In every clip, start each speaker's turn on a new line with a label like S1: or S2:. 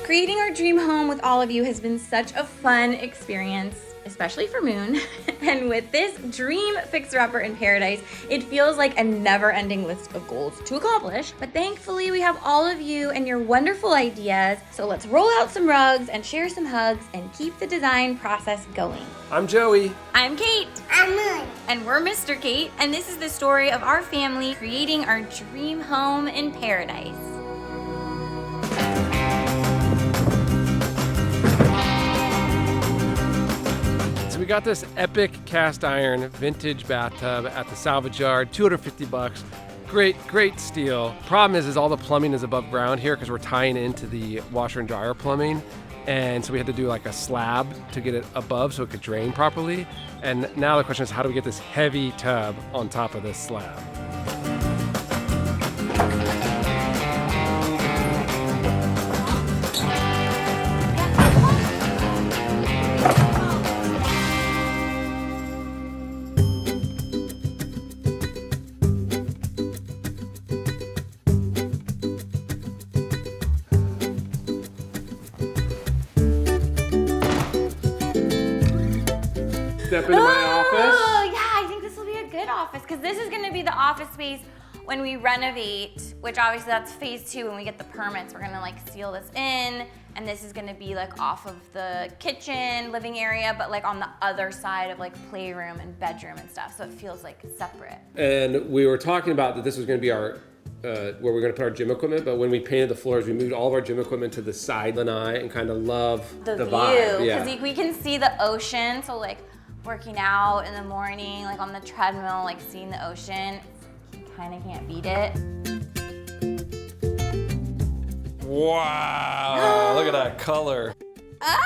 S1: Creating our dream home with all of you has been such a fun experience, especially for Moon. And with this dream fixer-upper in paradise, it feels like a never-ending list of goals to accomplish. But thankfully, we have all of you and your wonderful ideas. So let's roll out some rugs and share some hugs and keep the design process going.
S2: I'm Joey.
S1: I'm Kate.
S3: I'm Moon.
S1: And we're Mr. Kate, and this is the story of our family creating our dream home in paradise.
S2: So we got this epic cast iron vintage bathtub at the salvage yard, $250. Great steal. Problem is all the plumbing is above ground here because we're tying into the washer and dryer plumbing. And so we had to do like a slab to get it above so it could drain properly. And now the question is, how do we get this heavy tub on top of this slab? Step into my office.
S1: Oh, yeah, I think this will be a good office because this is going to be the office space when we renovate, which obviously that's phase 2 when we get the permits. We're going to like seal this in, and this is going to be like off of the kitchen, living area, but like on the other side of like playroom and bedroom and stuff. So it feels like separate.
S2: And we were talking about that this was going to be our where we're going to put our gym equipment, but when we painted the floors, we moved all of our gym equipment to the side lanai and kind of love
S1: The view,
S2: vibe.
S1: because
S2: Yeah.
S1: we can see the ocean. So like working out in the morning, like on the treadmill, like seeing the ocean, you kind of can't beat it.
S2: Wow, look at that color.
S1: Ah!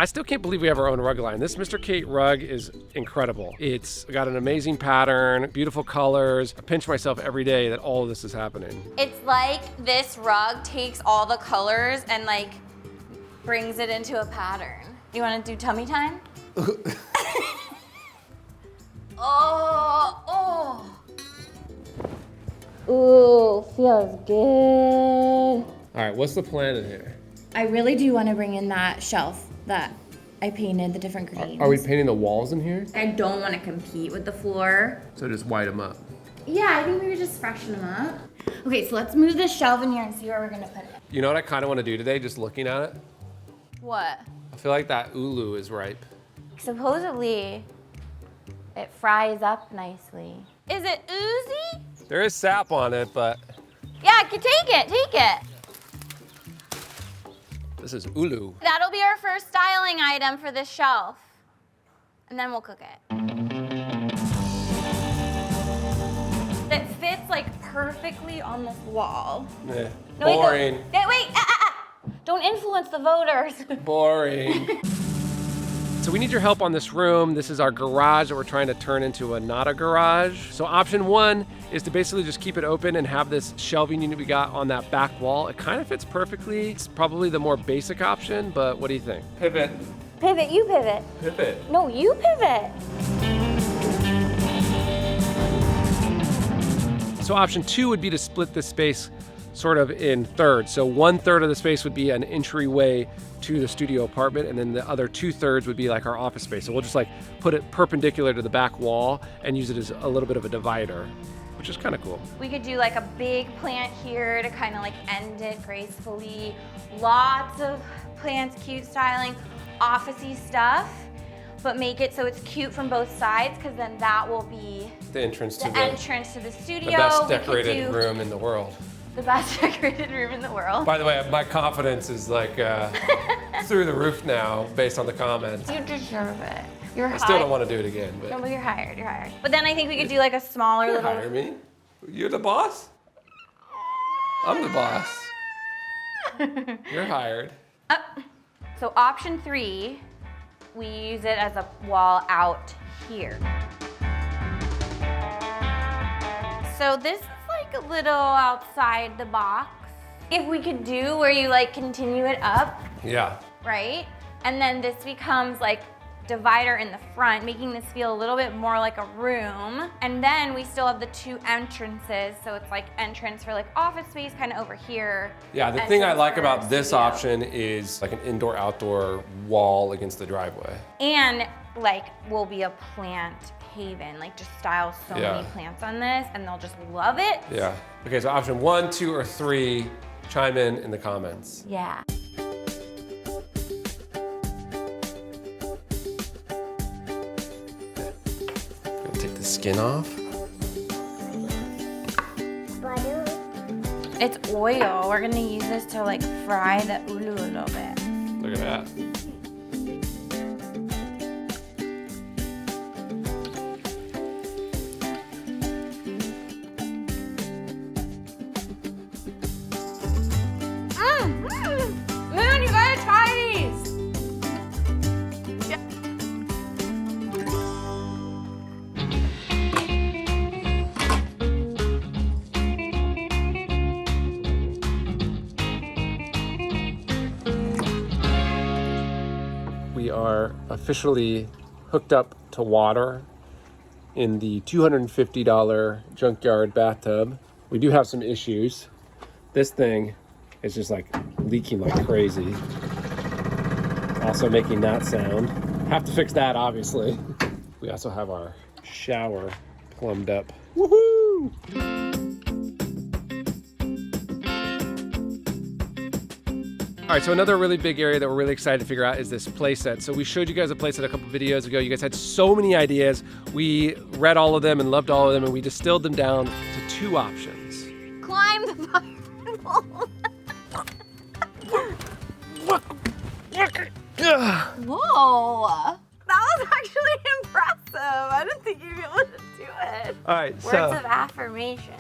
S2: I still can't believe we have our own rug line. This Mr. Kate rug is incredible. It's got an amazing pattern, beautiful colors. I pinch myself every day that all of this is happening.
S1: It's like this rug takes all the colors and like brings it into a pattern. You want to do tummy time? Ooh, feels good.
S2: All right, what's the plan in here?
S1: I really do want to bring in that shelf that I painted the different greens.
S2: Are we painting the walls in here?
S1: I don't want to compete with the floor.
S2: So just white them up.
S1: Yeah, I think we would just freshen them up. Okay, so let's move this shelf in here and see where we're gonna put it.
S2: You know what I kind of want to do today, just looking at it?
S1: What?
S2: I feel like that ulu is ripe.
S1: Supposedly, it fries up nicely. Is it oozy?
S2: There is sap on it, but
S1: Yeah, take it.
S2: this is ulu.
S1: That'll be our first styling item for this shelf. And then we'll cook it. It fits like perfectly on this wall.
S2: Eh,
S1: No, wait,
S2: boring.
S1: Wait. Don't influence the voters.
S2: Boring. So we need your help on this room. This is our garage that we're trying to turn into a not a garage. So option 1 is to basically just keep it open and have this shelving unit we got on that back wall. It kind of fits perfectly. It's probably the more basic option, but what do you think? Pivot.
S1: Pivot, you pivot.
S2: Pivot.
S1: No, you pivot.
S2: So option 2 would be to split this space sort of in thirds. So 1/3 of the space would be an entryway to the studio apartment, and then the other 2/3 would be like our office space. So we'll just like put it perpendicular to the back wall and use it as a little bit of a divider, which is kind of cool.
S1: We could do like a big plant here to kind of like end it gracefully. Lots of plants, cute styling, office-y stuff, but make it so it's cute from both sides, because then that will be
S2: The entrance to
S1: the entrance to the studio.
S2: the best
S1: We could
S2: decorated
S1: do
S2: room in the world.
S1: The best decorated room in the world.
S2: By the way, my confidence is like through the roof now based on the comments.
S1: You deserve it. You're
S2: I still don't want to do it again,
S1: No,
S2: but
S1: but you're hired. But then I think we could do like a smaller
S2: you
S1: little.
S2: hire me. You're the boss? I'm the boss. You're hired.
S1: So option 3, we use it as a wall out here. So this is like a little outside the box. If we could do where you like continue it up,
S2: Yeah.
S1: right? And then this becomes like divider in the front, making this feel a little bit more like a room. And then we still have the 2 entrances, so it's like entrance for like office space kind of over here.
S2: Yeah, the thing I
S1: entrance
S2: like
S1: for
S2: about this
S1: studio.
S2: option is like an indoor-outdoor wall against the driveway.
S1: And like will be a plant haven, like just style so
S2: Yeah.
S1: many plants on this and they'll just love it.
S2: Yeah. Okay, so option 1, 2, or 3, chime in the comments.
S1: Yeah.
S2: We'll take the skin off.
S3: Butter.
S1: It's oil. We're gonna use this to like fry the ulu a little bit.
S2: Look at that.
S1: Man, you gotta try these.
S2: We are officially hooked up to water in the $250 junkyard bathtub. We do have some issues. This thing is just like leaking like crazy. Also making that sound. Have to fix that, obviously. We also have our shower plumbed up. Woohoo! All right, so another really big area that we're really excited to figure out is this playset. So we showed you guys a playset a couple videos ago. You guys had so many ideas. We read all of them and loved all of them, and we distilled them down to 2 options.
S1: Climb the fucking wall. Whoa. That was actually impressive. I didn't think you'd be able to do it.
S2: All right,
S1: Words of affirmation.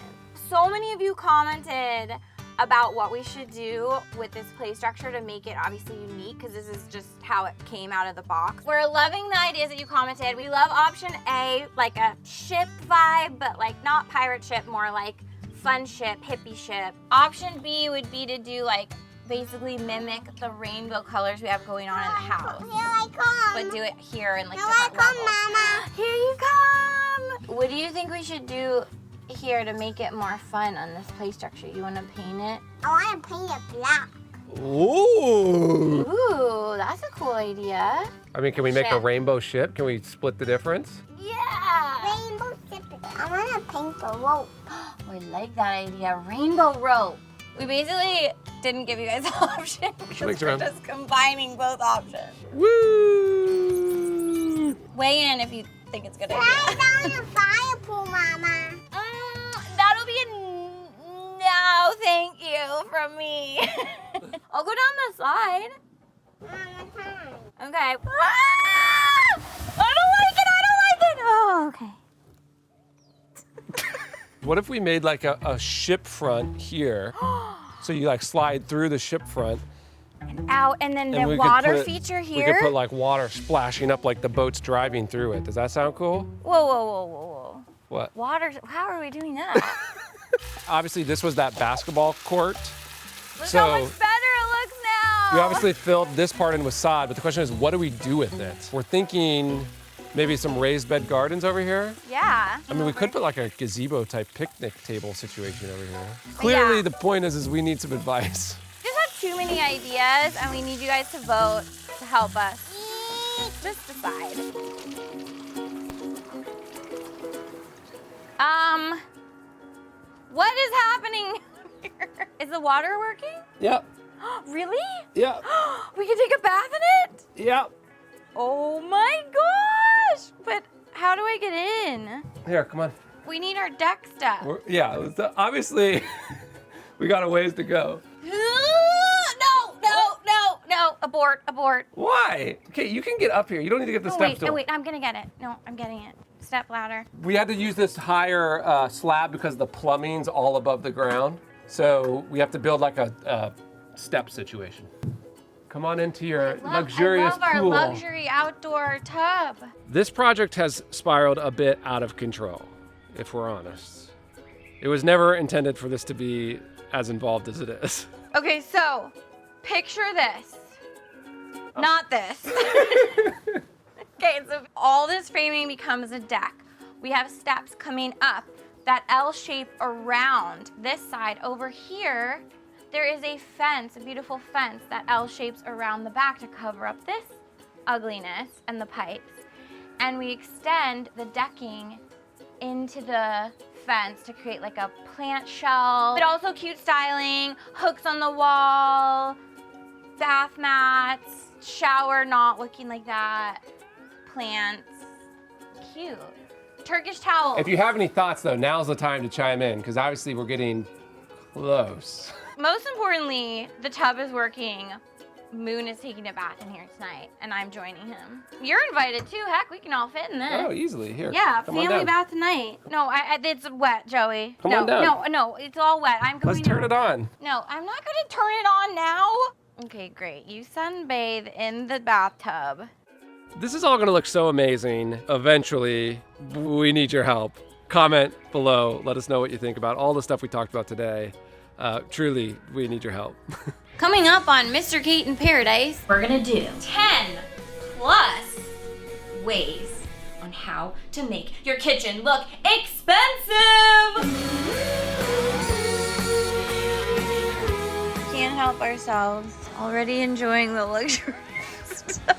S1: So many of you commented about what we should do with this play structure to make it obviously unique, because this is just how it came out of the box. We're loving the ideas that you commented. We love option A, like a ship vibe, but like not pirate ship, more like fun ship, hippie ship. Option B would be to do like basically mimic the rainbow colors we have going on in the house,
S3: Here I come.
S1: but do it here in like
S3: Here I
S1: different
S3: come,
S1: levels.
S3: Mama.
S1: Here you come. What do you think we should do here to make it more fun on this play structure? You want to paint it?
S3: I want to paint it black.
S2: Ooh!
S1: Ooh, that's a cool idea.
S2: I mean, can we make a
S1: Ship.
S2: rainbow ship? Can we split the difference?
S1: Yeah.
S3: Rainbow ship. I want to paint the rope.
S1: We like that idea. Rainbow rope. We basically didn't give you guys an option because
S2: Mix
S1: we're
S2: around.
S1: just combining both options.
S2: Woo!
S1: Weigh in if you think it's a good idea.
S3: Slide down the fire pool, Mama.
S1: That'll be a no, thank you from me. I'll go down the slide.
S3: Mama, time.
S1: Okay. Ah! I don't like it. Oh, okay.
S2: What if we made like a ship front here? So you like slide through the ship front.
S1: Out, and then
S2: and
S1: the
S2: we could
S1: water
S2: put-
S1: feature
S2: We
S1: here.
S2: could put like water splashing up like the boat's driving through it. Does that sound cool?
S1: Whoa, whoa, whoa, whoa, whoa.
S2: What?
S1: Water, how are we doing that?
S2: Obviously, this was that basketball court.
S1: Look
S2: So-
S1: how much better it looks now.
S2: We obviously filled this part in with sod, but the question is, what do we do with it? We're thinking maybe some raised bed gardens over here.
S1: Yeah.
S2: I mean, we could put like a gazebo type picnic table situation over here. Clearly,
S1: Yeah.
S2: the point is we need some advice.
S1: Just have too many ideas, and we need you guys to vote to help us. Just decide. What is happening here? Is the water working?
S2: Yep.
S1: Really?
S2: Yep.
S1: We can take a bath in it?
S2: Yep.
S1: Oh my gosh! But how do I get in?
S2: Here, come on.
S1: We need our deck stuff.
S2: Yeah, so obviously, we got a ways to go.
S1: No, abort.
S2: Why? Okay, you can get up here. You don't need to get the step stool.
S1: Wait, I'm gonna get it. No, I'm getting it. Step ladder.
S2: We had to use this higher slab because the plumbing's all above the ground. So we have to build like a step situation. Come on into your luxurious
S1: I love
S2: pool.
S1: our luxury outdoor tub.
S2: This project has spiraled a bit out of control, if we're honest. It was never intended for this to be as involved as it is.
S1: Okay, so picture this. Not this. Okay, so all this framing becomes a deck. We have steps coming up, that L shape around this side. Over here, there is a fence, a beautiful fence that L shapes around the back to cover up this ugliness and the pipes. And we extend the decking into the fence to create like a plant shelf, but also cute styling, hooks on the wall, bath mats, shower not looking like that, plants, cute. Turkish towels.
S2: If you have any thoughts though, now's the time to chime in because obviously we're getting close.
S1: Most importantly, the tub is working. Moon is taking a bath in here tonight, and I'm joining him. You're invited too. Heck, we can all fit in this.
S2: Oh, easily. Here.
S1: Yeah,
S2: come on
S1: family
S2: down.
S1: bath tonight. No, it's wet, Joey.
S2: Come
S1: no,
S2: on down.
S1: No, it's all wet. I'm going
S2: Let's turn it on.
S1: No, I'm not gonna turn it on now. Okay, great. You sunbathe in the bathtub.
S2: This is all going to look so amazing. Eventually, we need your help. Comment below. Let us know what you think about all the stuff we talked about today. Truly, we need your help.
S1: Coming up on Mr. Kate in Paradise, we're gonna do 10 plus ways on how to make your kitchen look expensive. Can't help ourselves. Already enjoying the luxury stuff.